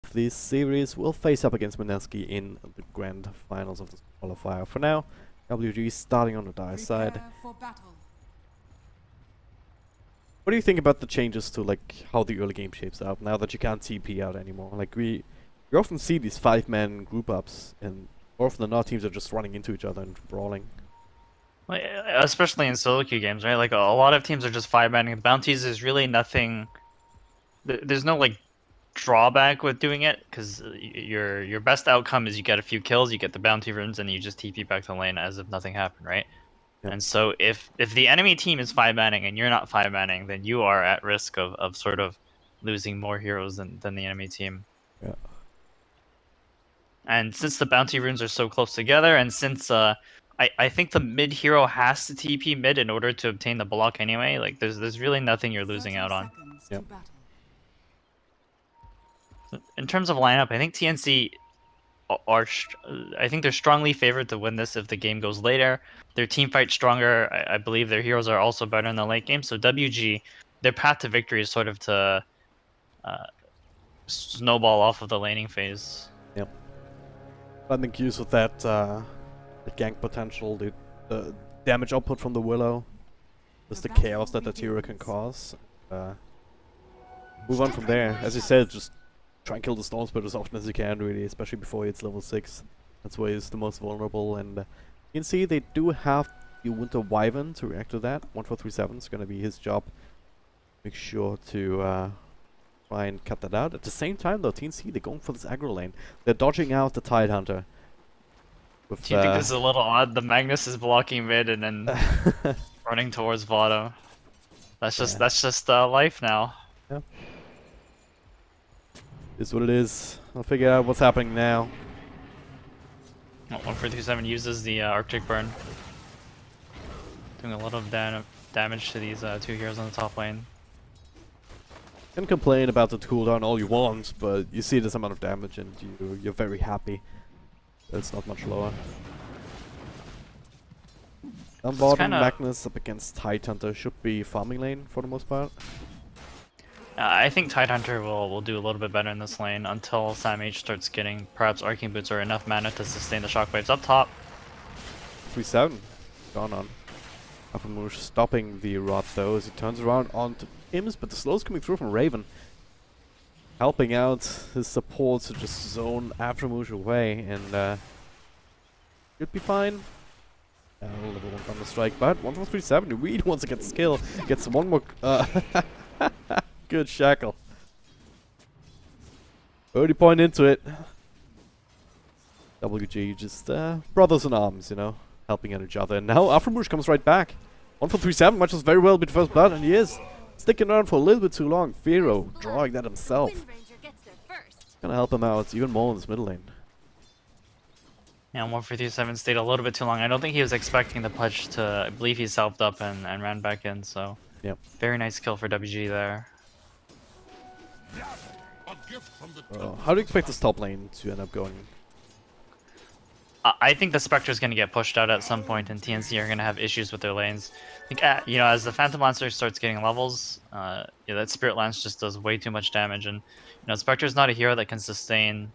of this series will face up against Mineski in the grand finals of the qualifier. For now, WG starting on the dire side. What do you think about the changes to like how the early game shapes up now that you can't TP out anymore? Like we often see these 5-man group ups, and more often than not, teams are just running into each other and brawling. Like, especially in solo queue games, right? Like a lot of teams are just 5-manning. Bounties is really nothing. There's no like drawback with doing it because your best outcome is you get a few kills, you get the bounty runes, and you just TP back to the lane as if nothing happened, right? Yep. And so if the enemy team is 5-manning and you're not 5-manning, then you are at risk of sort of losing more heroes than the enemy team. Yeah. And since the bounty runes are so close together, and since I think the mid hero has to TP mid in order to obtain the block anyway, like there's really nothing you're losing out on. Yep. In terms of lineup, I think TNC are I think they're strongly favored to win this if the game goes later. Their team fight stronger. I believe their heroes are also better in the late game. So WG, their path to victory is sort of to snowball off of the laning phase. Yep. I think use with that the gank potential, the damage output from the Willow, just the chaos that the Tira can cause. Move on from there. As you said, just try and kill the Storm Spirit as often as you can, really, especially before it's level 6. That's where he's the most vulnerable, and you can see they do have the Winter Wyvern to react to that. 1437 is going to be his job. Make sure to try and cut that out. At the same time, though, TNC, they're going for this aggro lane. They're dodging out the Tidehunter. Do you think this is a little odd? The Magnus is blocking mid and then running towards Votto. That's just life now. Yeah. Is what it is. I'll figure out what's happening now. Well, 1437 uses the Arctic Burn, doing a lot of damage to these two heroes on the top lane. You can complain about the cooldown all you want, but you see this amount of damage and you're very happy. It's not much lower. Down bottom, Magnus up against Tidehunter should be farming lane for the most part. I think Tidehunter will do a little bit better in this lane until Sam H starts getting perhaps Arcane Boots or enough mana to sustain the shockwaves up top. 3-7 gone on. Aftermoosh stopping the rod though as he turns around onto Imps, but the slow's coming through from Raven. Helping out his support to just zone Aftermoosh away, and should be fine. Level 1 on the strike, but 1437 he really wants to get the skill. Gets one more good shackle. 30 point into it. WG just brothers in arms, you know, helping out each other. And now Aftermoosh comes right back. 1437 matches very well with first blood, and he is sticking around for a little bit too long. Firo drawing that himself. Gonna help him out even more in this middle lane. Yeah, 1437 stayed a little bit too long. I don't think he was expecting the pudge to. I believe he selfed up and ran back in. So yep. Very nice kill for WG there. How do you expect this top lane to end up going? I think the Spectre is going to get pushed out at some point, and TNC are going to have issues with their lanes. I think, you know, as the Phantom Lancer starts getting levels, yeah, that Spirit Lance just does way too much damage, and you know, Spectre is not a hero that can sustain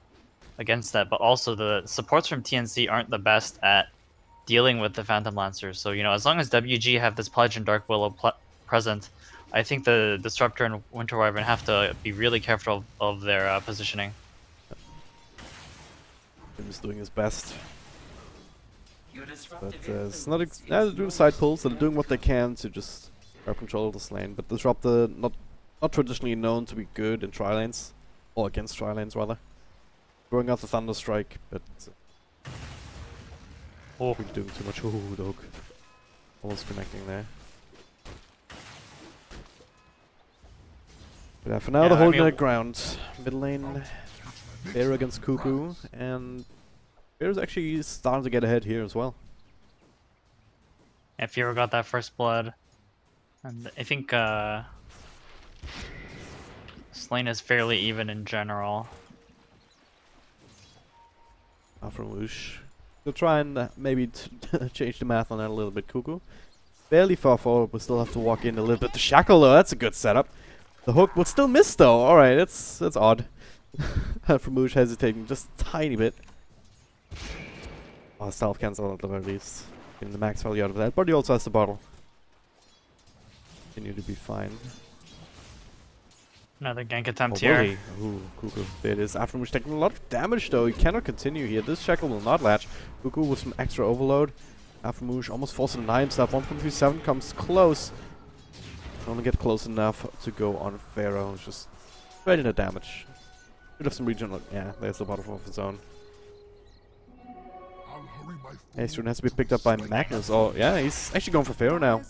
against that. But also, the supports from TNC aren't the best at dealing with the Phantom Lancers. So you know, as long as WG have this Pledge and Dark Willow present, I think the Disruptor and Winter Wyvern have to be really careful of their positioning. He's doing his best. But it's not they're doing side pulls, they're doing what they can to just grab control of this lane. But Disruptor, not traditionally known to be good in tri-lanes, or against tri-lanes rather. Throwing out the Thunder Strike, but really doing too much. Oh, dog. Almost connecting there. But yeah, for now they're holding their ground. Middle lane, Bear against Cuckoo, and Bear's actually starting to get ahead here as well. If you ever got that first blood, and I think this lane is fairly even in general. Aftermoosh. They'll try and maybe change the math on that a little bit. Cuckoo barely far forward, but still have to walk in a little bit. The shackle though, that's a good setup. The hook will still miss though. All right, that's odd. Aframouche hesitating just a tiny bit. Oh, self cancel at the very least. Getting the max value out of that, but he also has the bottle. Continue to be fine. Another gank attempt Oh, will here. he? Ooh, Cuckoo. There it is. Aframouche taking a lot of damage though. He cannot continue here. This shackle will not latch. Cuckoo with some extra overload. Aframouche almost forced to deny himself. 1.37 comes close. Only get close enough to go on Pharaoh. Just right in the damage. Should have some regional. Yeah, there's the bottom of his own. Aestrin has to be picked up by Magnus. Oh, yeah, he's actually going for Pharaoh now.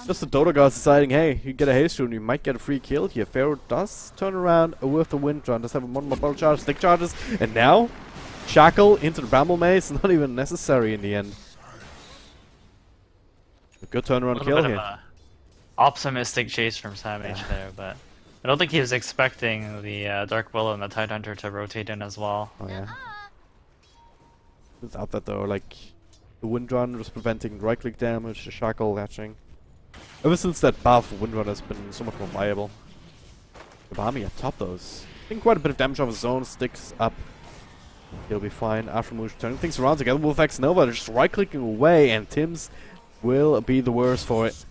Just the Dota guys deciding, hey, you get a haste rune, you might get a free kill here. Pharaoh does turn around with the wind run. Does have one more bottle charge, stick charges, and now shackle into the bramble maze. Not even necessary in the end. A good turnaround kill here. Optimistic chase from Sam H there, but I don't think he was expecting the Dark Willow and the Tidehunter to rotate in as well. Oh yeah. Without that though, like the wind run was preventing right click damage, the shackle latching. Ever since that buff, wind run has been so much more viable. Jabami at top those. I think quite a bit of damage off his own, sticks up. He'll be fine. Aframouche turning things around together with X Nova, they're just right clicking away, and Tim's will be the worst for it.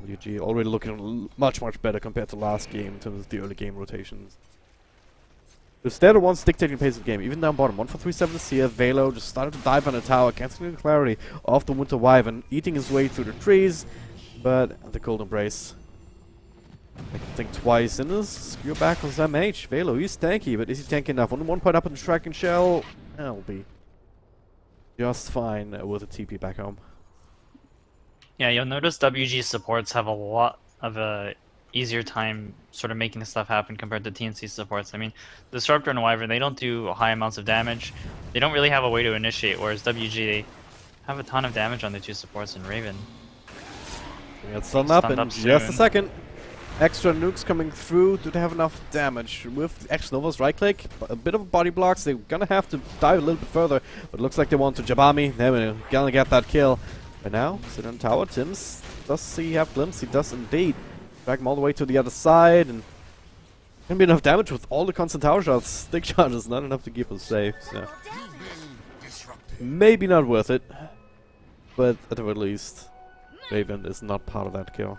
WG already looking much better compared to last game in terms of the early game rotations. They're the one dictating pace of the game, even down bottom. 1 for 3-7 this here. Velo just started to dive on the tower, cancelling the clarity of the Winter Wyvern, eating his way through the trees, but the Cold Embrace. I can think twice in this. Screw back on Sam H. Velo, he's tanky, but is he tanky enough? Only 1 point up in the tracking shell. That'll be just fine with a TP back home. Yeah, you'll notice WG supports have a lot of a easier time sort of making stuff happen compared to TNC supports. I mean, the Disruptor and Wyvern, they don't do high amounts of damage. They don't really have a way to initiate, whereas WG, they have a ton of damage on the 2 supports and Raven. We got stunned up in just a second. Extra nukes coming through. Do they have enough damage? With X Nova's right click, a bit of a body blocks. They're gonna have to dive a little bit further, but it looks like they want to Jabami. They're gonna get that kill. But now, sit on tower. Tim's does he have glimpse? He does indeed. Drag him all the way to the other side, and gonna be enough damage with all the constant tower shots. Stick charges, not enough to keep us safe. So maybe not worth it, but at the very least, Raven is not part of that kill.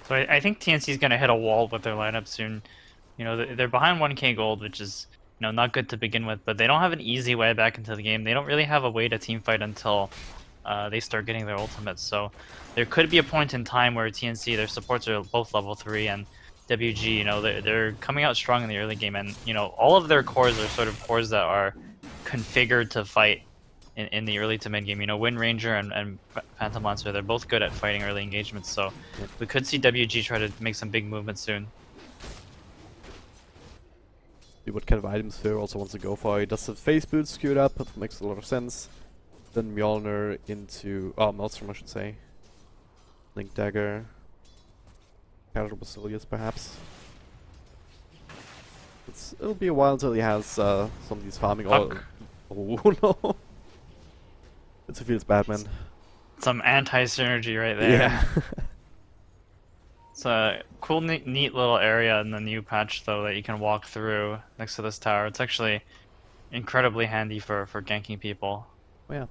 So I think TNC is gonna hit a wall with their lineup soon. You know, they're behind 1k gold, which is, you know, not good to begin with, but they don't have an easy way back into the game. They don't really have a way to team fight until they start getting their ultimates. So there could be a point in time where TNC, their supports are both level 3, and WG, you know, they're coming out strong in the early game, and you know, all of their cores are sort of cores that are configured to fight in the early to mid game. You know, Wind Ranger and Phantom Monster, they're both good at fighting early engagements, so we could see WG try to make some big movements soon. See what kind of items Fear also wants to go for. He does the face boots queued up, that makes a lot of sense. Then Mjolnir into Maelstrom, I should say. Link Dagger. Casual Basilius perhaps. It'll be a while until he has some of these farming. Oh no! It feels bad, man. Some anti-synergy right there. Yeah. It's a cool, neat little area in the new patch, though, that you can walk through next to this tower. It's actually incredibly handy for ganking people. Oh, yeah.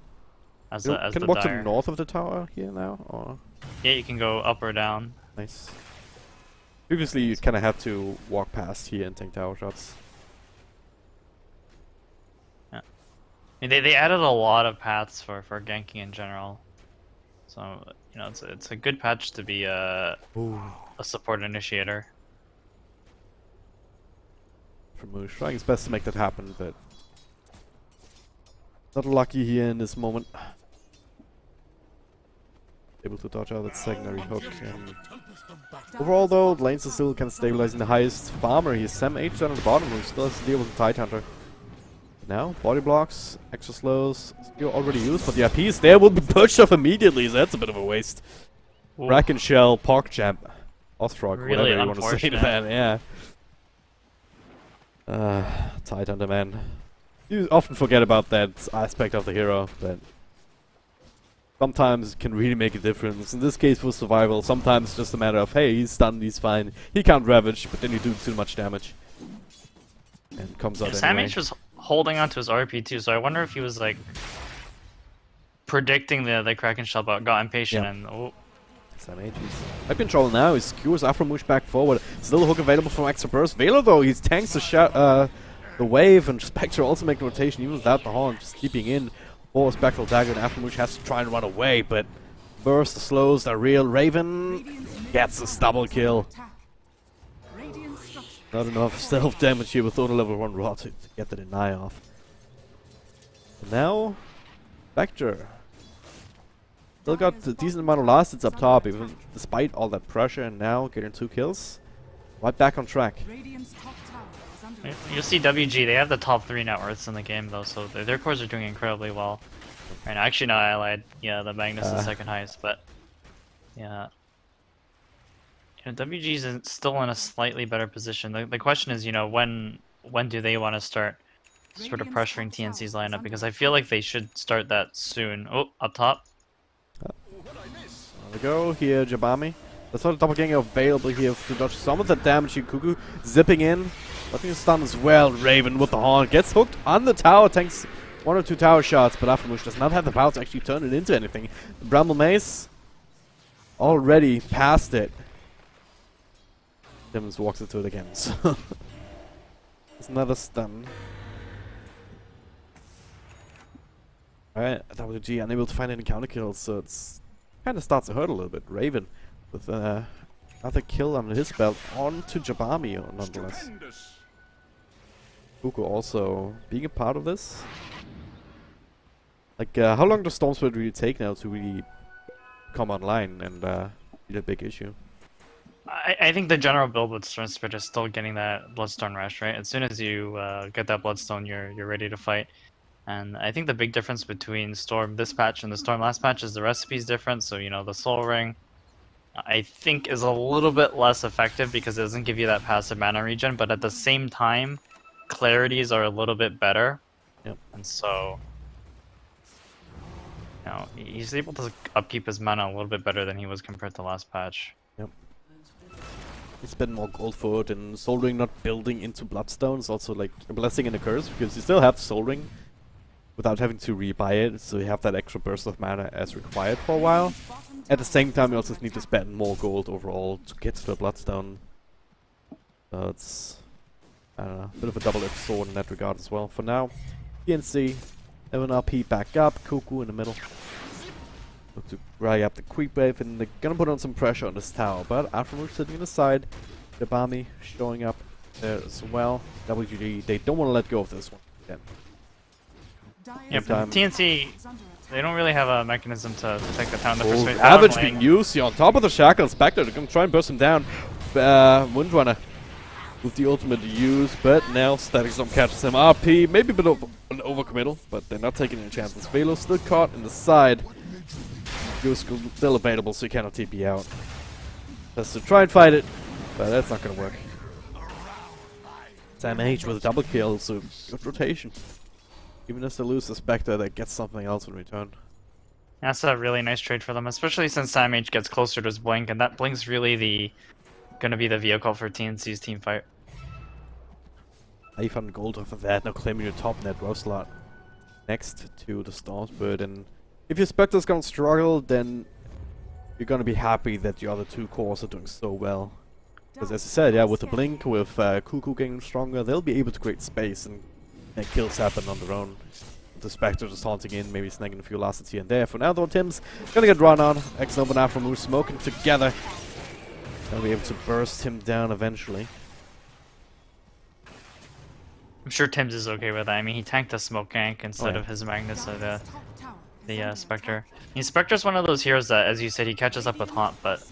As you the can walk to dire. the north of the tower here now, or Yeah, you can go up or down. nice. Previously, you kind of had to walk past here and take tower shots. Yeah. I mean, they added a lot of paths for ganking in general. So, you know, it's a good patch to be a support initiator. From trying his best to make that happen, but not lucky here in this moment. Able to dodge out that secondary hook. And overall, though, the lanes are still kind of stabilizing. The highest farmer here is Sam H down at the bottom, who still has to deal with the Tidehunter. Now, body blocks, extra slows, skill already used, but the IPs there will be pushed off immediately, so that's a bit of a waste. Rack and Shell, Park Champ, Ostrog, Really whatever you want to say to that, yeah. Tidehunter, man. You often forget about that aspect of the hero, but sometimes can really make a difference. In this case for survival, sometimes it's just a matter of, hey, he's stunned, he's fine. He can't ravage, but then you do too much damage. And comes out Sam anyway. H was holding onto his RP too, so I wonder if he was like predicting the Kraken shell, but got impatient and Sam H is control now. He secures Afromush back forward. Still a hook available from extra burst. Velo though, he tanks the wave, and Spectre also making rotation even without the horn, just keeping in for Spectral Dagger, and Afromush has to try and run away, but burst the slows are real. Raven gets this double kill. Not enough stealth damage here with only level 1 rod to get the deny off. And now, Spectre. Still got a decent amount of last up top, even despite all that pressure, and now getting 2 kills. Right back on track. You'll see WG, they have the top 3 net worths in the game though, so their cores are doing incredibly well. Right now, actually no, I lied. Yeah, the Magnus is second highest, but yeah. WG's still in a slightly better position. The question is, when do they want to start sort of pressuring TNC's lineup? Because I feel like they should start that soon. Oh, up top. There we go, here Jabami. That's not a doppelganger available here to dodge some of the damage here. Cuckoo zipping in. Letting stun as well. Raven with the horn gets hooked on the tower, tanks 1 or 2 tower shots, but Afromush does not have the power to actually turn it into anything. The Bramble Mace already past it. Timmons walks into it again, so it's another stun. Alright, WG unable to find any counter kills, so it's kind of starts to hurt a little bit. Raven with another kill on his belt onto Jabami nonetheless. Kuko also being a part of this. Like, how long does Storm Spirit really take now to really come online and be a big issue? I think the general build with Storm Spirit is still getting that Bloodstone rush, right? As soon as you get that Bloodstone, you're ready to fight. And I think the big difference between Storm this patch and the Storm last patch is the recipe's different. So, the Soul Ring, I think, is a little bit less effective because it doesn't give you that passive mana regen, but at the same time, clarities are a little bit better. Yep. And so, he's able to upkeep his mana a little bit better than he was compared to last patch. Yep. You spend more gold for it, and Soul Ring not building into Bloodstone is also like a blessing and a curse, because you still have the Soul Ring without having to rebuy it, so you have that extra burst of mana as required for a while. At the same time, you also need to spend more gold overall to get to the Bloodstone. So it's, I don't know, a bit of a double-edged sword in that regard as well. For now, TNC, MNRP back up, Cuckoo in the middle. Look to rally up the creep wave, and they're gonna put on some pressure on this tower, but Afromush sitting on the side, Jabami showing up there as well. WG, they don't want to let go of this one again. Yep, TNC, they don't really have a mechanism to take the town the first way. Ravage being used here on top of the Shackle. Spectre, they're gonna try and burst him down. Windrunner with the ultimate use, but now Static Storm catches him. RP, maybe a bit of an overcommittal, but they're not taking any chances. Velo still caught in the side. Goose still available, so you cannot TP out. Has to try and fight it, but that's not gonna work. Sam H with a double kill, so good rotation. Even if they lose the Spectre, they get something else in return. That's a really nice trade for them, especially since Sam H gets closer to his Blink, and that Blink's really gonna be the vehicle for TNC's team fight. I found gold off of that, now claiming your top net row slot next to the Stormsbird, and if your Spectre's gonna struggle, then you're gonna be happy that the other 2 cores are doing so well. Because as I said, yeah, with the Blink, with Cuckoo getting stronger, they'll be able to create space and make kills happen on their own. With the Spectre just haunting in, maybe snagging a few last here and there. For now though, Tim's gonna get run on. X-Nova and Afromush smoking together. Gonna be able to burst him down eventually. I'm sure Tim's is okay with that. I mean, he tanked the smoke gank instead of his Magnus of the Spectre. I mean, Spectre's one of those heroes that, as you said, he catches up with Haunt, but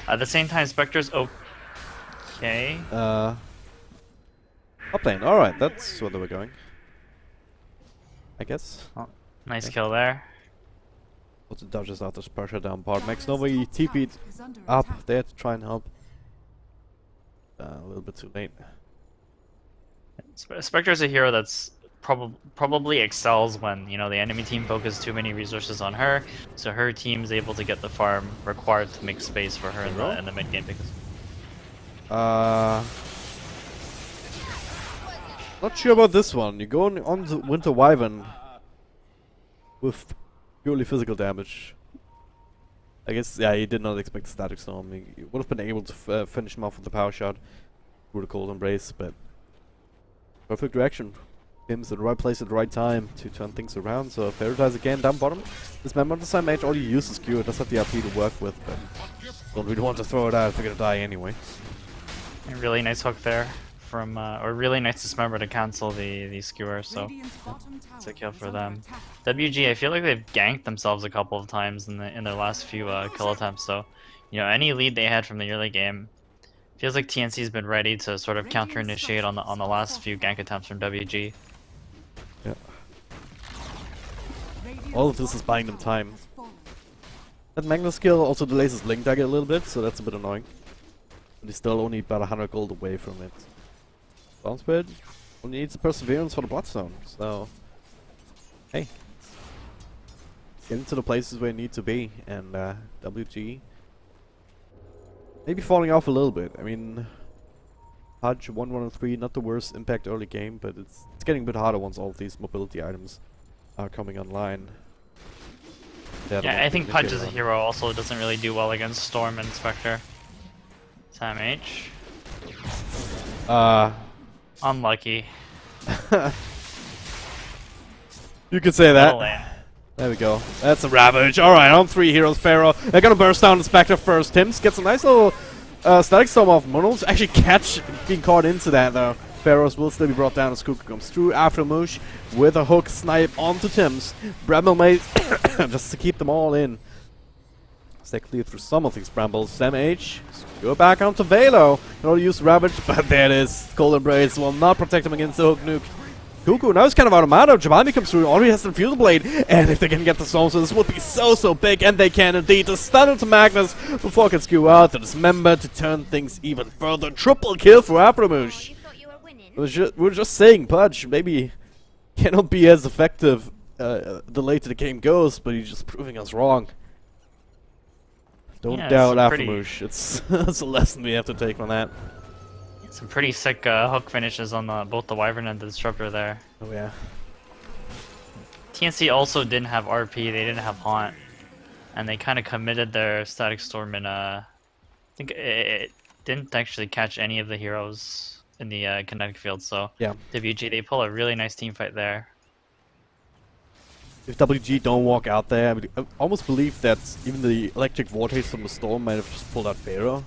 at the same time, Spectre's okay. Up lane, alright, that's where they were going. I guess. Oh, nice kill there. Also dodges out this pressure down part. Max Nova TP'd up there to try and help. A little bit too late. Spectre's a hero that's probably excels when, you know, the enemy team focuses too many resources on her, so her team's able to get the farm required to make space for her in the mid game. Because Not sure about this one. You're going on the Winter Wyvern with purely physical damage. I guess, yeah, he did not expect the Static Storm. He would have been able to finish him off with the power shot through the Cold Embrace, but perfect reaction. Him's at the right place at the right time to turn things around. So Paradise again down bottom. This member on the side mage, all you use is Q. It does have the RP to work with, but don't really want to throw it out if you're gonna die anyway. a really nice hook there from, or really nice dismember to cancel the skewer. So it's a kill for them. WG, I feel like they've ganked themselves a couple of times in their last few kill attempts. So, you know, any lead they had from the early game, feels like TNC's been ready to sort of counter initiate on the last few gank attempts from WG. Yeah. All of this is buying them time. That Magna skill also delays his Blink Dagger a little bit, so that's a bit annoying. But he's still only about 100 gold away from it. Bounce Spirit only needs the Perseverance for the Bloodstone, so hey. Get into the places where you need to be, and WG maybe falling off a little bit. I mean, Pudge 1-1-3, not the worst impact early game, but it's getting a bit harder once all of these mobility items are coming online. Yeah, I think Pudge as a hero also doesn't really do well against Storm and Spectre. Sam H. Unlucky. You could say that. There we go. That's a Ravage. Alright, on 3 heroes, Pharaoh. They're gonna burst down the Spectre first. Tims gets a nice little Static Storm off Monos. Actually catch being caught into that though. Pharaohs will still be brought down as Kuka comes through after Moosh with a hook snipe onto Tims. Bramble Maze just to keep them all in. Stay clear through some of these brambles. Sam H. Go back onto Velo. In order to use Ravage, but there it is. Cold Embrace will not protect him against the hook nuke. Cuckoo now is kind of out of mana. Jabami comes through, already has the Field Blade, and if they can get the Storm, so this would be so big, and they can indeed. The stun into Magnus before it can skew out, and Dismember to turn things even further. Triple kill for Aframush. We're just saying, Pudge maybe cannot be as effective the later the game goes, but he's just proving us wrong. Don't doubt Aframush. It's a lesson we have to take from that. Some pretty sick hook finishes on both the Wyvern and the Disruptor there. Oh yeah. TNC also didn't have RP, they didn't have Haunt, and they kind of committed their Static Storm in I think it didn't actually catch any of the heroes in the kinetic field, so yeah. WG, they pull a really nice team fight there. If WG don't walk out there, I almost believe that even the electric vortex from the storm might have just pulled out Pharaoh.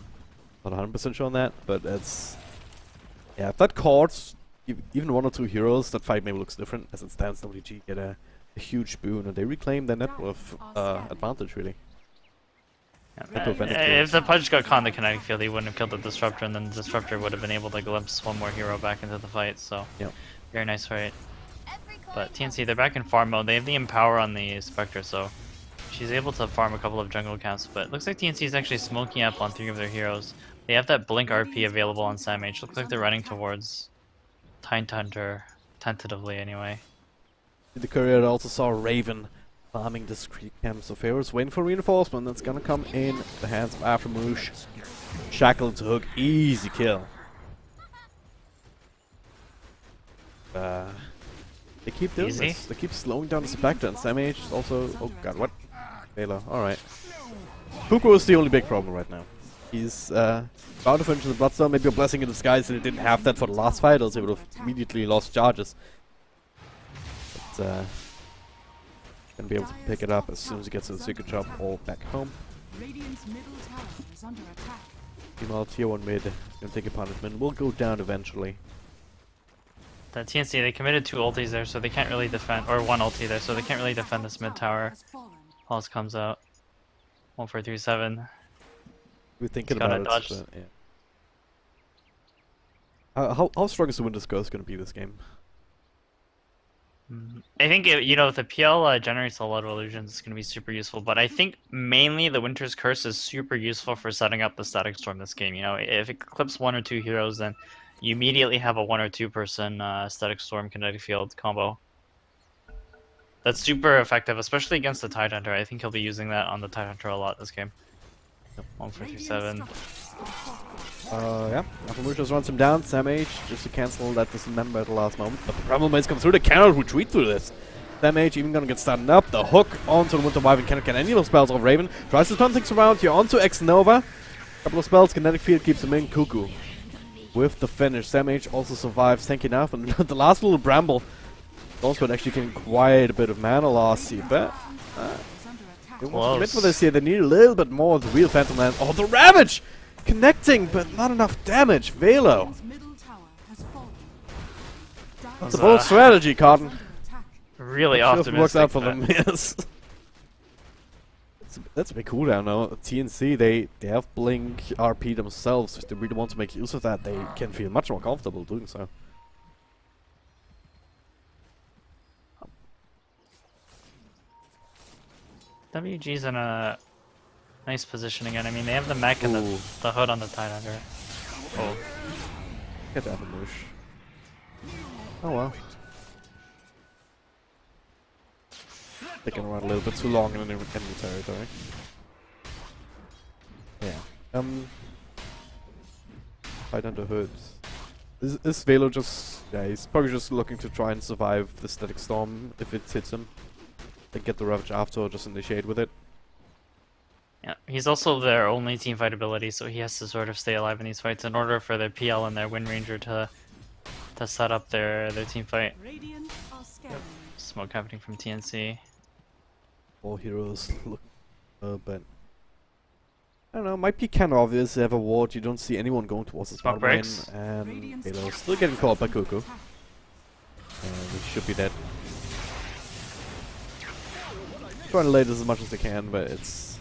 Not 100% sure on that, but it's... Yeah, if that caught even 1 or 2 heroes, that fight maybe looks different. As it stands, WG get a huge boon, and they reclaim their net worth advantage, really. Yeah, if the Pudge got caught in the kinetic field, he wouldn't have killed the Disruptor, and then the Disruptor would have been able to glimpse one more hero back into the fight, so... Yeah. Very nice fight. But TNC, they're back in farm mode. They have the Empower on the Spectre, so she's able to farm a couple of jungle camps. But it looks like TNC is actually smoking up on 3 of their heroes. They have that Blink RP available on Sam H. Looks like they're running towards Tide Hunter, tentatively anyway. The courier also saw Raven farming this creep camp, so Pharaoh's waiting for reinforcement. That's gonna come in the hands of Aframush. Shackle into hook, easy kill. They keep doing this. They keep slowing down the Spectre, and Sam H is also... Oh god, what? Vela, alright. Kuko is the only big problem right now. He's about to finish the Bloodstone, maybe a blessing in disguise that he didn't have that for the last fight, else he would have immediately lost charges. But gonna be able to pick it up as soon as he gets to the secret shop or back home. Meanwhile, tier 1 mid is gonna take a punishment. Will go down eventually. The TNC, they committed 2 ultis there, so they can't really defend, or 1 ulti there, so they can't really defend this mid tower. Pulse comes out. 1437. We're thinking about it, but, yeah. How strong is the Winter's Curse going to be this game? I think, you know, if the PL generates a lot of illusions, it's going to be super useful, but I think mainly the Winter's Curse is super useful for setting up the Static Storm this game. You know, if it clips 1 or 2 heroes, then you immediately have a 1 or 2 person Static Storm Kinetic Field combo. That's super effective, especially against the Tidehunter. I think he'll be using that on the Tidehunter a lot this game. 147. Yeah, Alpha just runs him down. Sam H just to cancel that dismember at the last moment. But the problem is, comes through. They cannot retreat through this. Sam H even gonna get stunned up. The hook onto the Winter Wyvern cannot get any of those spells off Raven. Tries to turn things around here onto X Nova. Couple of spells, Kinetic Field keeps him in. Cuckoo with the finish. Sam H also survives, tanky enough. And the last little Bramble also actually getting quite a bit of mana loss here. But they want to commit for this here. They need a little bit more of the real Phantom Land. Oh, the Ravage! Connecting, but not enough damage. Velo. That's a bold strategy, Cotton. Really Sure optimistic. works out for them, yes. That's a bit cool down now. TNC, they have Blink RP themselves. If they really want to make use of that, they can feel much more comfortable doing so. WG's in a nice position again. I mean, they have the mech and the hood on the Tidehunter. Oh. Get that ambush. Oh well. Sticking around a little bit too long in enemy territory. Yeah. Tidehunter hood. Is Velo just... Yeah, he's probably just looking to try and survive the Static Storm if it hits him. Then get the Ravage after or just initiate with it. Yeah, he's also their only teamfight ability, so he has to sort of stay alive in these fights in order for their PL and their Wind Ranger to set up their teamfight. Smoke happening from TNC. All heroes look, but I don't know. Might be kind of obvious. They have a ward. You don't see anyone going towards the Smoke spot lane, breaks. and Halo's still getting caught by Cuckoo. And he should be dead. Trying to lay this as much as they can, but it's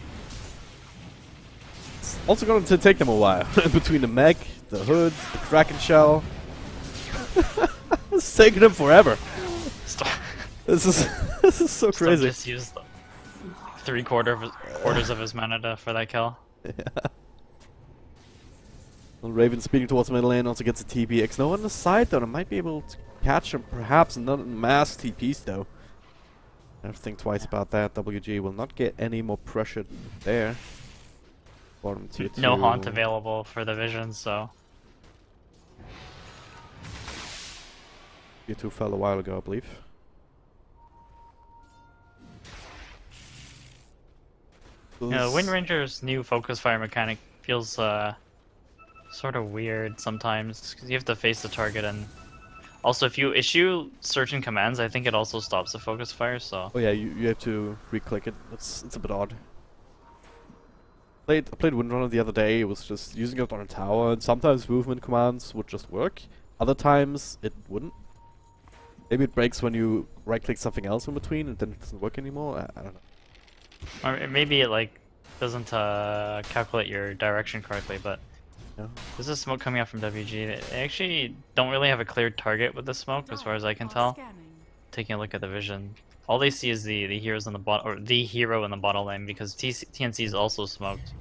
also going to take them a while. Between the mech, the hood, the Kraken shell. It's taking them forever. Stop. This is so crazy. Just used 3/4 of his mana for that kill. Yeah. Well, Raven speeding towards middle lane also gets a TP. X no on the side though. They might be able to catch him, perhaps not in mass TPs though. I have to think twice about that. WG will not get any more pressure there. Bottom tier 2. No haunt available for the vision, so Tier 2 fell a while ago, I believe. yeah, Wind Ranger's new focus fire mechanic feels sort of weird sometimes because you have to face the target, and also if you issue certain commands, I think it also stops the focus fire. So Oh yeah, you have to re-click it. It's a bit odd. I played Windrunner the other day. It was just using it on a tower, and sometimes movement commands would just work. Other times it wouldn't. Maybe it breaks when you right-click something else in between, and then it doesn't work anymore. I don't know. or maybe it like doesn't calculate your direction correctly. But Yeah. there's a smoke coming out from WG. They actually don't really have a clear target with the smoke, as far as I can tell. Taking a look at the vision, all they see is the heroes on the bot, or the hero in the bottom lane, because TNC is also smoked.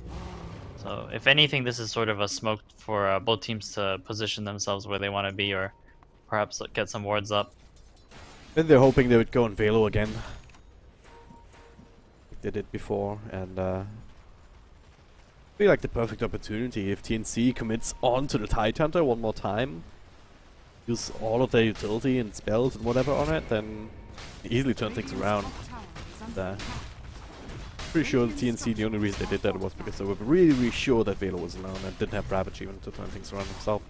So if anything, this is sort of a smoke for both teams to position themselves where they want to be, or perhaps get some wards up. Then they're hoping they would go on Velo again. Like they did before, and be like the perfect opportunity if TNC commits onto the Tidehunter one more time. Use all of their utility and spells and whatever on it, then easily turn things around. And, pretty sure the TNC, the only reason they did that was because they were really sure that Velo was alone and didn't have Ravage even to turn things around himself.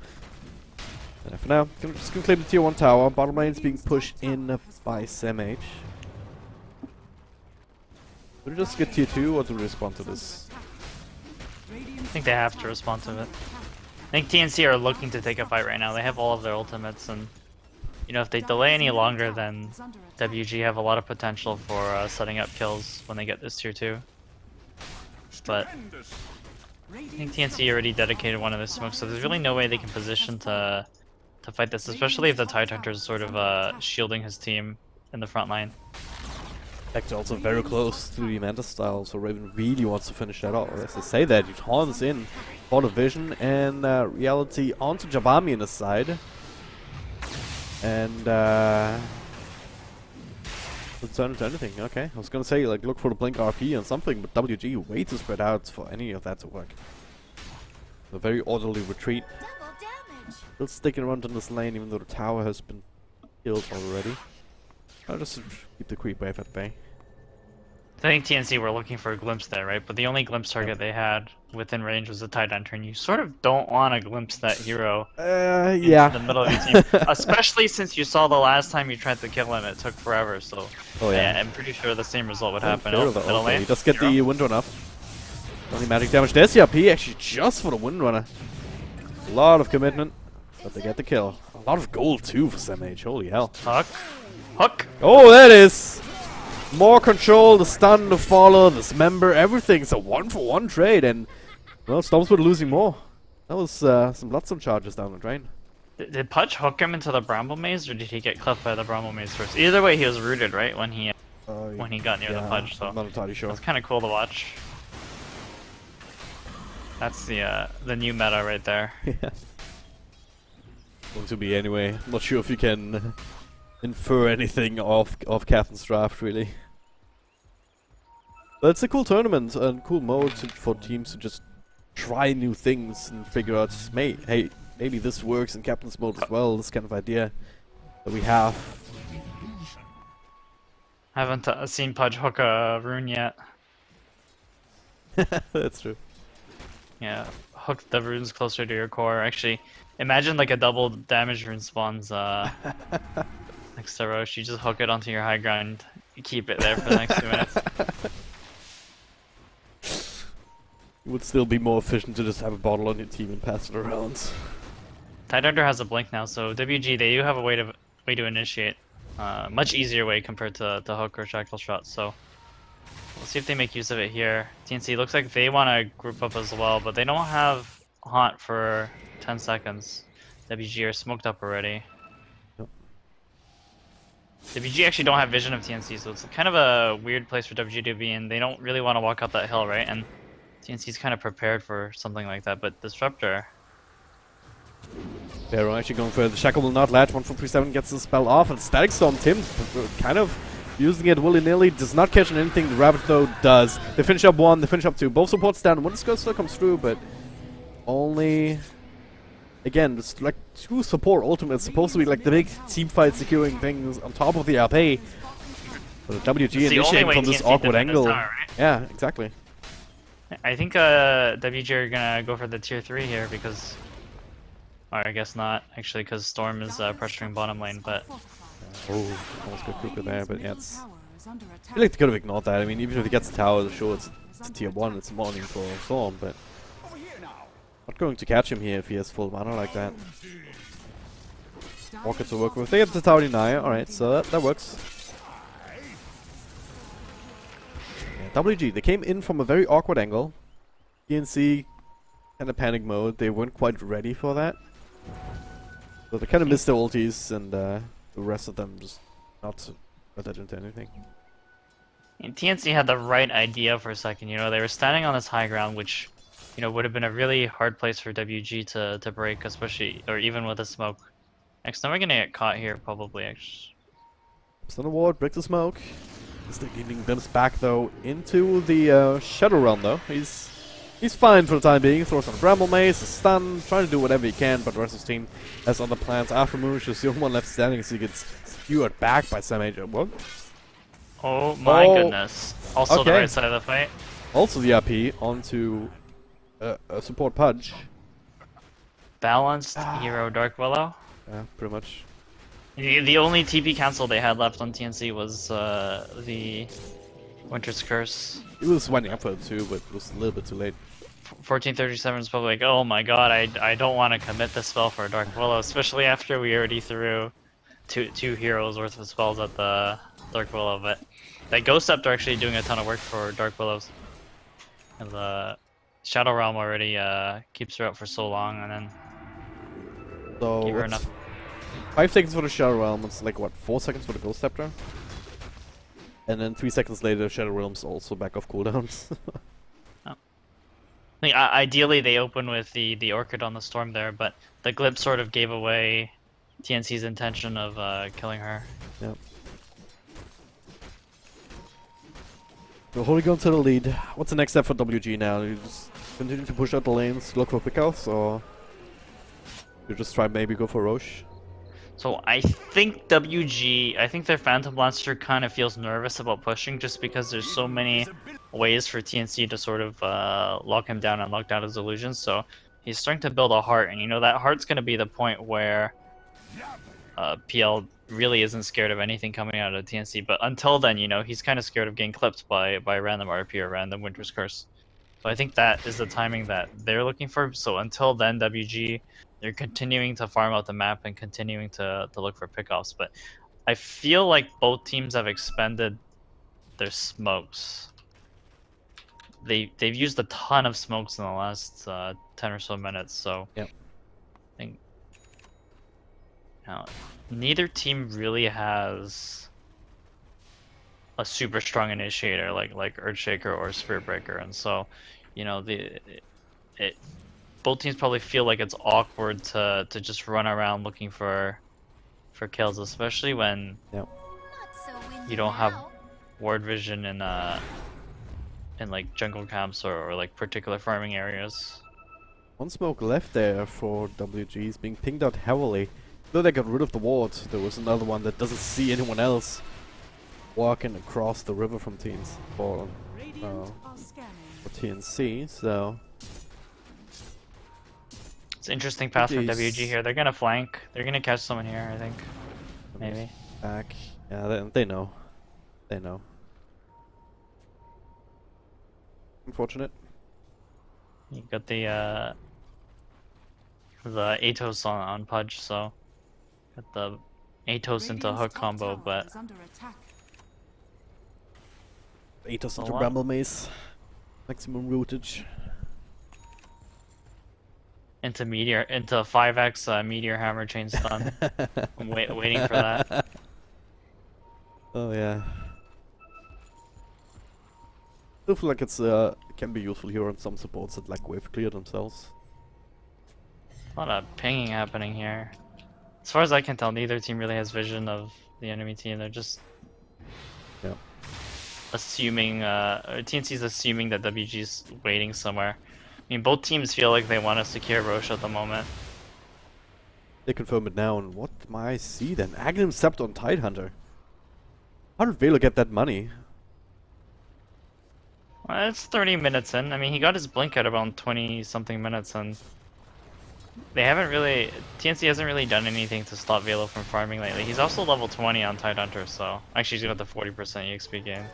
For now, just gonna claim the tier 1 tower. Bottom lane is being pushed in by SMH. Do we just get tier 2 or do we respond to this? I think they have to respond to it. I think TNC are looking to take a fight right now. They have all of their ultimates, and you know, if they delay any longer, then WG have a lot of potential for setting up kills when they get this tier 2. But I think TNC already dedicated one of their smokes, so there's really no way they can position to fight this, especially if the Tidehunter is sort of shielding his team in the front line. Vector also very close to the Manta style, so Raven really wants to finish that off. As they say that, he taunts in for the vision, and reality onto Jabami in the side. And doesn't turn into anything. Okay, I was gonna say like look for the blink RP and something, but WG way too spread out for any of that to work. A very orderly retreat. Still sticking around in this lane, even though the tower has been killed already. I'll just keep the creep wave at bay. I think TNC were looking for a glimpse there, right? But the only glimpse target they had within range was the Tidehunter, and you sort of don't want to glimpse that hero Yeah. into the middle of your team. Especially since you saw the last time you tried to kill him, it took forever, so Oh yeah. I'm pretty sure the same result would happen. Fair Oh, though, middle okay. lane, Just get hero. the Windrunner up. Only magic damage. There's the RP actually just for the Windrunner. A lot of commitment, but they get the kill. A lot of gold too for SamH, holy hell. Hook! Oh, there it is! More control, the stun, the follow, this member, everything's a 1-for-1 trade, and well, Storms were losing more. That was some Bloodstone charges down the drain. Did Pudge hook him into the Bramble Maze, or did he get clipped by the Bramble Maze first? Either way, he was rooted, right, when he got near the Pudge, so I'm not entirely sure. that's kind of cool to watch. That's the new meta right there. Yeah. Going to be anyway. Not sure if you can infer anything off Captain's Draft, really. But it's a cool tournament and cool mode for teams to just try new things and figure out, hey, maybe this works in Captain's mode as well, this kind of idea that we have. Haven't seen Pudge hook a rune yet. That's true. Yeah, hook the runes closer to your core. Actually, imagine like a double damage rune spawns next to Roche. You just hook it onto your high ground, you keep it there for the next 2 minutes. It would still be more efficient to just have a bottle on your team and pass it around. Tidehunter has a blink now, so WG, they do have a way to initiate. Much easier way compared to hook or shackle shot, so we'll see if they make use of it here. TNC looks like they want to group up as well, but they don't have Haunt for 10 seconds. WG are smoked up already. Yep. WG actually don't have vision of TNC, so it's kind of a weird place for WG to be in. They don't really want to walk up that hill, right? And TNC's kind of prepared for something like that, but Disruptor... They're actually going for it. The Shackle will not latch. 1 from 3-7 gets the spell off, and Static Storm Tim kind of using it willy-nilly. Does not catch on anything. The Rabbit though does. They finish up 1, they finish up 2. Both supports down. One still comes through, but only... Again, it's like 2 support ultimate. It's supposed to be like the big team fight securing things on top of the RP. But the WG initiating from this awkward angle. Tower, right? Yeah, exactly. I think WG are gonna go for the tier 3 here because... Or I guess not, actually, because Storm is pressuring bottom lane, but... Oh, almost got Cooper there, but yeah, it's... I feel like they could have ignored that. I mean, even if he gets the tower, sure, it's tier 1, it's morning for Storm, but... Not going to catch him here if he has full mana like that. Walker to work with. They get the tower denier, alright, so that works. Yeah, WG, they came in from a very awkward angle. TNC, kind of panic mode, they weren't quite ready for that. So they kind of missed their ultis, and the rest of them just not got into anything. And TNC had the right idea for a second, you know, they were standing on this high ground, which, you know, would have been a really hard place for WG to break, especially, or even with a smoke. Next time we're gonna get caught here, probably, actually. Stun ward, break the smoke. Still getting glimpsed back, though, into the Shadow Realm, though. He's fine for the time being. Throws on a Bramble Mace, a stun, trying to do whatever he can, but the rest of his team has other plans. After Moosh is the only one left standing, so he gets skewered back by SamH. What? Oh my goodness. Also okay. the right side of the fight. Also the RP onto support Pudge. Balanced hero Dark Willow. Yeah, pretty much. The only TP cancel they had left on TNC was the Winter's Curse. He was winding up for it too, but it was a little bit too late. 1437 is probably like, oh my god, I don't want to commit the spell for Dark Willow, especially after we already threw two heroes worth of spells at the Dark Willow. But that Ghost Scepter actually doing a ton of work for Dark Willows. And the Shadow Realm already keeps her up for so long, and then So give her enough. 5 5 seconds for the Shadow Realm. It's like what, 4 seconds for the Ghost Scepter? And then 3 seconds later, Shadow Realm's also back off cooldowns. I think ideally they open with the Orchid on the Storm there, but the Glib sort of gave away TNC's intention of killing her. Yep. We're holding on to the lead. What's the next step for WG now? You just continue to push out the lanes, look for pickouts, or you just try maybe go for Roche? So I think I think their Phantom Lancer kind of feels nervous about pushing just because there's so many ways for TNC to sort of lock him down and lock down his illusions. So he's starting to build a heart, and you know that heart's going to be the point where PL really isn't scared of anything coming out of TNC. But until then, you know, he's kind of scared of getting clipped by random RP or random Winter's Curse. So I think that is the timing that they're looking for. So until then, WG, they're continuing to farm out the map and continuing to look for pickoffs. But I feel like both teams have expended their smokes. They've used a ton of smokes in the last 10 or so minutes. So yep. I think neither team really has a super strong initiator like Earthshaker or Spirit Breaker, and so you know both teams probably feel like it's awkward to just run around looking for kills, especially when you don't have ward vision in like jungle camps or like particular farming areas. One smoke left there for WG is being pinged out heavily. Though they got rid of the ward, there was another one that doesn't see anyone else walking across the river from for TNC, so it's an interesting path for WG here. They're gonna flank. They're gonna catch someone here, I think. Maybe. Back. Yeah, they know. They know. Unfortunate. You got the Atos on Pudge, so got the Atos into hook combo, but Atos into Bramble Mace. Maximum routage. Into 5x Meteor Hammer Chain Stun. I'm waiting for that. Oh yeah. I feel like it can be useful here on some supports that like wave clear themselves. A lot of pinging happening here. As far as I can tell, neither team really has vision of the enemy team. They're just assuming, TNC's assuming that WG's waiting somewhere. I mean, both teams feel like they want to secure Roche at the moment. They confirm it now, and what am I see then? Aghanim Sept on Tidehunter. How did Velo get that money? Well, it's 30 minutes in. I mean, he got his blink at around 20-something minutes, and they haven't really... TNC hasn't really done anything to stop Velo from farming lately. He's also level 20 on Tidehunter, so... Actually, he's got the 40% EXP gain.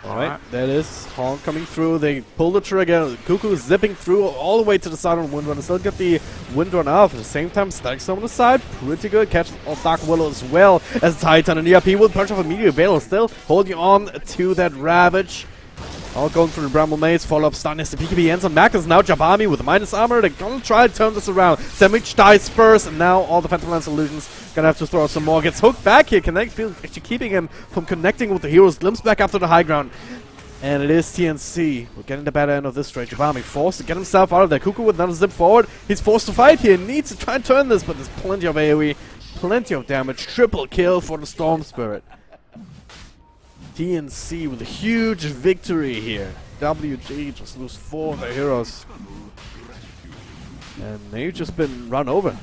Alright, there it is. Horn coming through. They pull the trigger. Cuckoo zipping through all the way to the side on Windrunner. Still get the Windrunner off. At the same time, Static Storm on the side. Pretty good. Catch Dark Willow as well as Titan and ERP with punch off immediately. Velo still holding on to that Ravage. All going through the Bramble Maze. Follow up stun as the PKB ends on Magnus. Now Jabami with the minus armor. They're gonna try to turn this around. Samich dies first, and now all the Phantom Lance illusions gonna have to throw out some more. Gets hooked back here. Actually keeping him from connecting with the heroes. Glimpse back up to the high ground. And it is TNC. We're getting the better end of this straight. Jabami forced to get himself out of there. Cuckoo with another zip forward. He's forced to fight here. Needs to try and turn this, but there's plenty of AoE. Plenty of damage. Triple kill for the Storm Spirit. TNC with a huge victory here. WG just lose 4 of their heroes. And they've just been run over.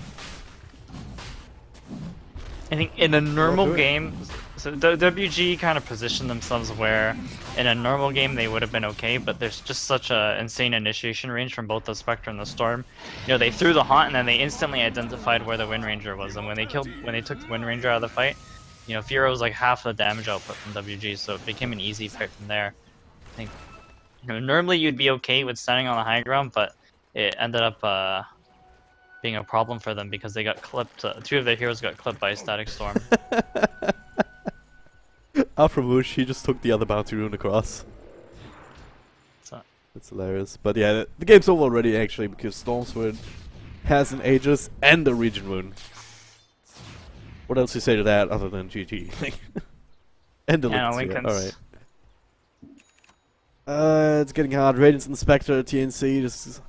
I think in a normal game, so WG kind of positioned themselves where in a normal game they would have been okay, but there's just such a insane initiation range from both the Spectre and the Storm. You know, they threw the Haunt and then they instantly identified where the Wind Ranger was, and when they took the Wind Ranger out of the fight, you know, Firo was like half the damage output from WG, so it became an easy pick from there. I think, you know, normally you'd be okay with standing on the high ground, but it ended up being a problem for them because they got clipped. 2 of their heroes got clipped by a Static Storm. Aframush, he just took the other bounty rune across. That's hilarious. But yeah, the game's over already actually because Stormsword has an Aegis and a Region Rune. What else do you say to that other than GG? And the Yeah, no, Liquid Sphere. Lincoln's. Alright. It's getting hard. Radiance Inspector, TNC. Just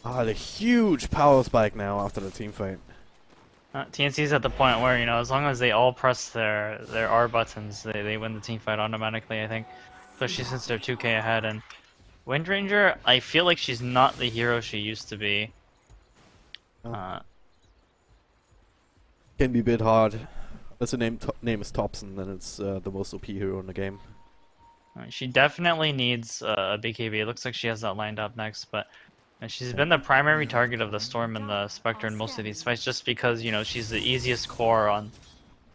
the huge power spike now after the team fight. TNC's at the point where, as long as they all press their R buttons, they win the team fight automatically, I think. Especially since they're 2k ahead. And Windranger, I feel like she's not the hero she used to be. Oh. Can be a bit hard. Unless the name is Thompson, then it's the most OP hero in the game. She definitely needs a BKB. It looks like she has that lined up next, but she's been the primary target of the Storm and the Spectre in most of these fights, just because she's the easiest core on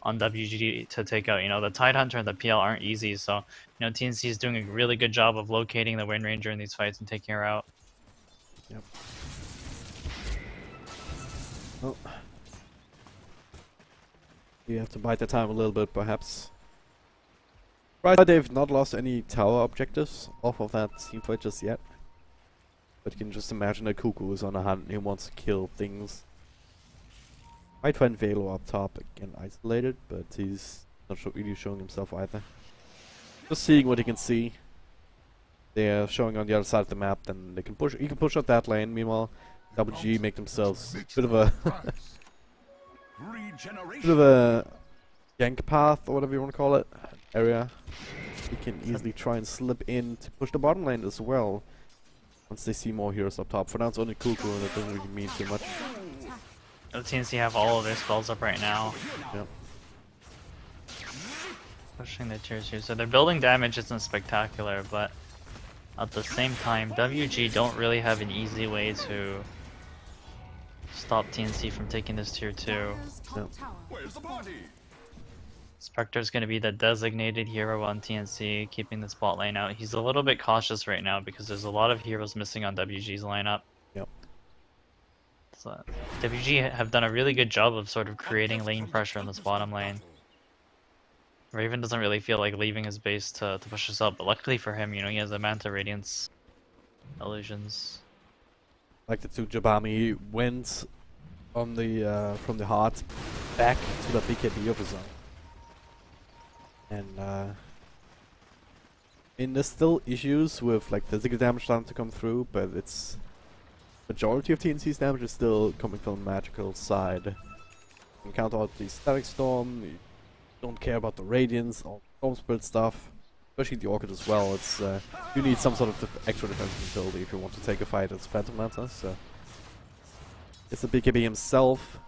WG to take out. The Tidehunter and the PL aren't easy, so TNC is doing a really good job of locating the Windranger in these fights and taking her out. Yep. Well, you have to bite the time a little bit, perhaps. Right, they've not lost any tower objectives off of that team fight just yet. But you can just imagine that Cuckoo is on a hunt and he wants to kill things. Might find Velo up top, again isolated, but he's not really showing himself either. Just seeing what he can see. They're showing on the other side of the map, then they can push. He can push out that lane. Meanwhile, WG make themselves a bit of a bit of a gank path or whatever you want to call it area. He can easily try and slip in to push the bottom lane as well. Once they see more heroes up top. For now it's only Cuckoo and it doesn't really mean too much. The TNC have all of their spells up right now. Yep. Pushing the tiers here. So their building damage isn't spectacular, but at the same time, WG don't really have an easy way to stop TNC from taking this tier 2. Yep. Spectre's going to be the designated hero on TNC, keeping the spot lane out. He's a little bit cautious right now because there's a lot of heroes missing on WG's lineup. Yep. So WG have done a really good job of sort of creating lane pressure in this bottom lane. Raven doesn't really feel like leaving his base to push this up, but luckily for him, he has a Manta Radiance illusions. Like the two Jabami went on the from the heart back to the BKB of his own. And there's still issues with like physical damage starting to come through, but it's majority of TNC's damage is still coming from the magical side. You can count out the Static Storm, you don't care about the Radiance, all Storm Spirit stuff, especially the Orchid as well. It's you need some sort of extra defensive ability if you want to take a fight as Phantom Manta, so it's the BKB himself.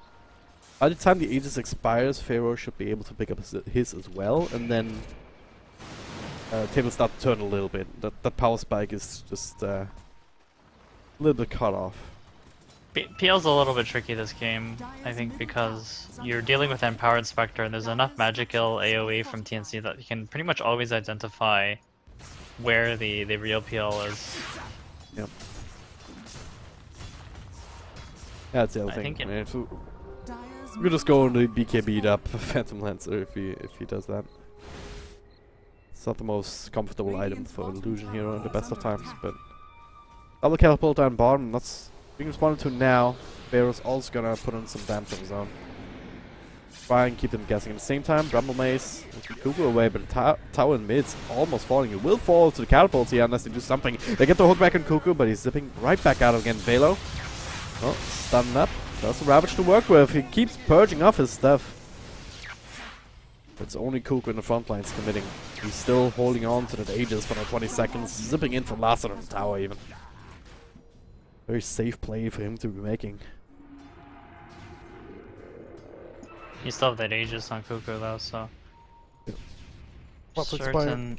By the time the Aegis expires, Pharaoh should be able to pick up his as well, and then tables start to turn a little bit. That power spike is just a little bit cut off. PL's a little bit tricky this game, I think, because you're dealing with Empowered Spectre, and there's enough magical AoE from TNC that you can pretty much always identify where the real PL is. Yep. Yeah, that's the other I thing. think I mean, you could just go on the BKB'd up Phantom Lancer if he does that. It's not the most comfortable item for Illusion Hero in the best of times, but double catapult down bottom, that's being responded to now. Pharaoh's also gonna put on some damage of his own. Try and keep them guessing. At the same time, Rumble Mace will keep Cuckoo away, but the tower in mid's almost falling. It will fall to the catapults here unless they do something. They get the hook back on Cuckoo, but he's zipping right back out again. Velo. Oh, stunned up. That's a Ravage to work with. He keeps purging off his stuff. It's only Cuckoo in the front lines committing. He's still holding on to that Aegis for the 20 seconds, zipping in from last on the tower even. Very safe play for him to be making. You still have that Aegis on Cuckoo though, so... What's certain...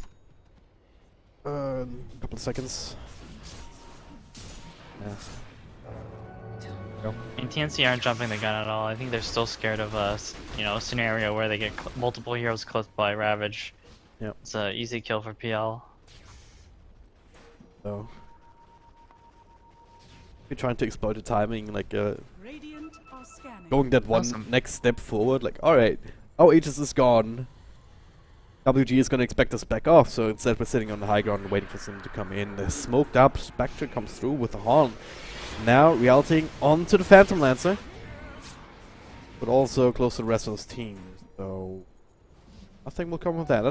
couple of seconds. Yeah. Go. I mean, TNC aren't jumping the gun at all. I think they're still scared of a scenario where they get multiple heroes clipped by Ravage. Yep. It's an easy kill for PL. So you're trying to exploit the timing, like going that one next step forward. Like, all right, our Aegis is gone. WG is gonna expect us back off, so instead we're sitting on the high ground and waiting for them to come in. The smoked up Spectre comes through with the horn. Now realting onto the Phantom Lancer, but also close to the rest of his team. So Nothing will come of that.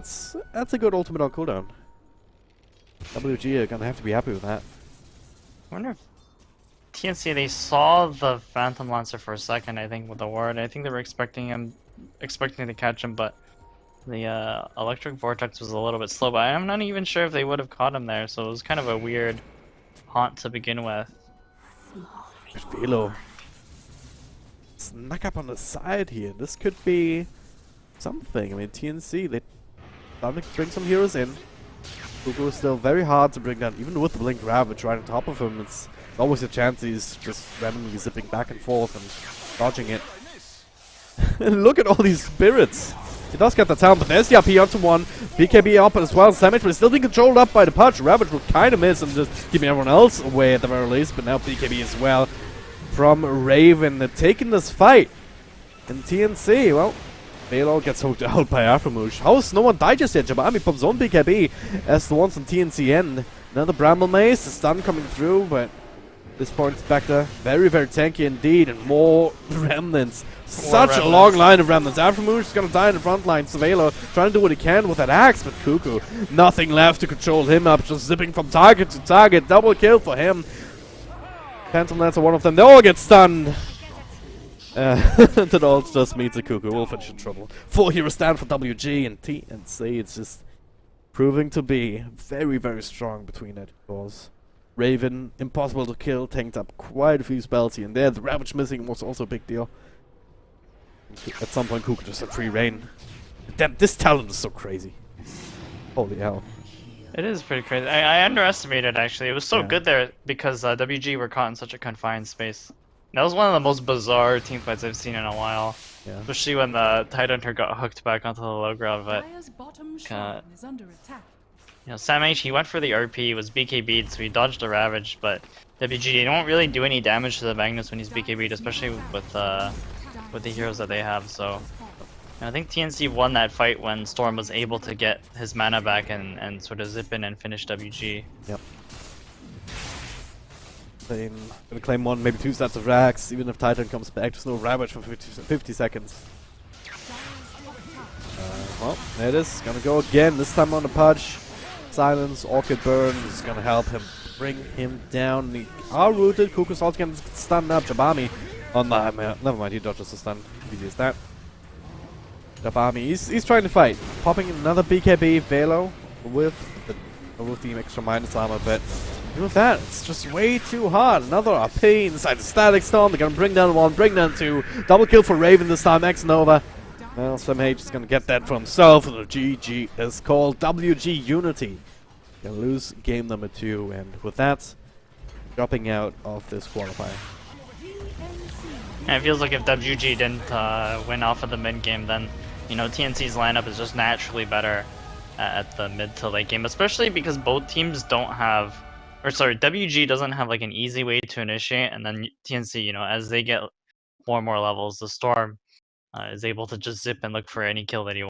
That's a good ultimate on cooldown. WG are gonna have to be happy with that. I wonder if TNC, they saw the Phantom Lancer for a second, I think, with the ward. I think they were expecting to catch him, but the electric vortex was a little bit slow. But I'm not even sure if they would have caught him there, so it was kind of a weird haunt to begin with. Velo. Snuck up on the side here. This could be something. I mean, TNC, they starting to bring some heroes in. Kuku is still very hard to bring down, even with the Blink Ravage right on top of him. It's always a chance he's just randomly zipping back and forth and dodging it. And look at all these spirits. He does get the talent, but there's the RP onto one. BKB up as well. Samage will still be controlled up by the punch. Ravage will kind of miss and just keeping everyone else away at the very least. But now BKB as well from Raven. They're taking this fight. And TNC, well, Velo gets hooked out by Aframoosh. How is no one died just yet? Jabami pops on BKB as the ones on TNC end. Another Bramble Mace, the stun coming through, but at this point Spectre, very, very tanky indeed, and more remnants. Such a long line of remnants. Aframoosh is gonna die in the front line. Velo trying to do what he can with that axe, but Kuku, nothing left to control him up, just zipping from target to target. Double kill for him. Phantom Lancer, one of them. They all get stunned. That all just means a Kuku will finish in trouble. 4 heroes stand for WG and TNC. It's just proving to be very, very strong between it. Because Raven, impossible to kill, tanked up quite a few spells here and there. The Ravage missing was also a big deal. At some point, Kuku just had free reign. Damn, this talent is so crazy. Holy hell. It is pretty crazy. I underestimated, actually. It was so good there because WG were caught in such a confined space. That was one of the most bizarre teamfights I've seen in a while. Yeah. Especially when the Tidehunter got hooked back onto the low ground, but Sam H, he went for the RP, was BKB'd, so he dodged the Ravage, but WG, they don't really do any damage to the Magnus when he's BKB'd, especially with the heroes that they have, so I think TNC won that fight when Storm was able to get his mana back and sort of zip in and finish WG. Yep. Gonna claim 1, maybe 2 sets of racks, even if Titan comes back. There's no Ravage for 50 seconds. Well, there it is. Gonna go again, this time on the punch. Silence, Orchid Burn is gonna help him bring him down. They are rooted. Kuku's also gonna stun up Jabami. Oh no, never mind, he dodges the stun. Easy as that. Jabami, he's trying to fight. Popping another BKB, Velo with the extra minus armor, but even with that, it's just way too hard. Another RP inside the Static Storm. They're gonna bring down 1, bring down 2. Double kill for Raven this time, X Nova. Well, Sam H is gonna get that for himself. The GG is called WG Unity. Gonna lose game number 2, and with that, dropping out of this qualifier. And it feels like if WG didn't win off of the mid game, then TNC's lineup is just naturally better at the mid to late game, especially because both teams don't have, or sorry, WG doesn't have like an easy way to initiate, and then TNC, as they get more and more levels, the Storm is able to just zip and look for any kill that he wants.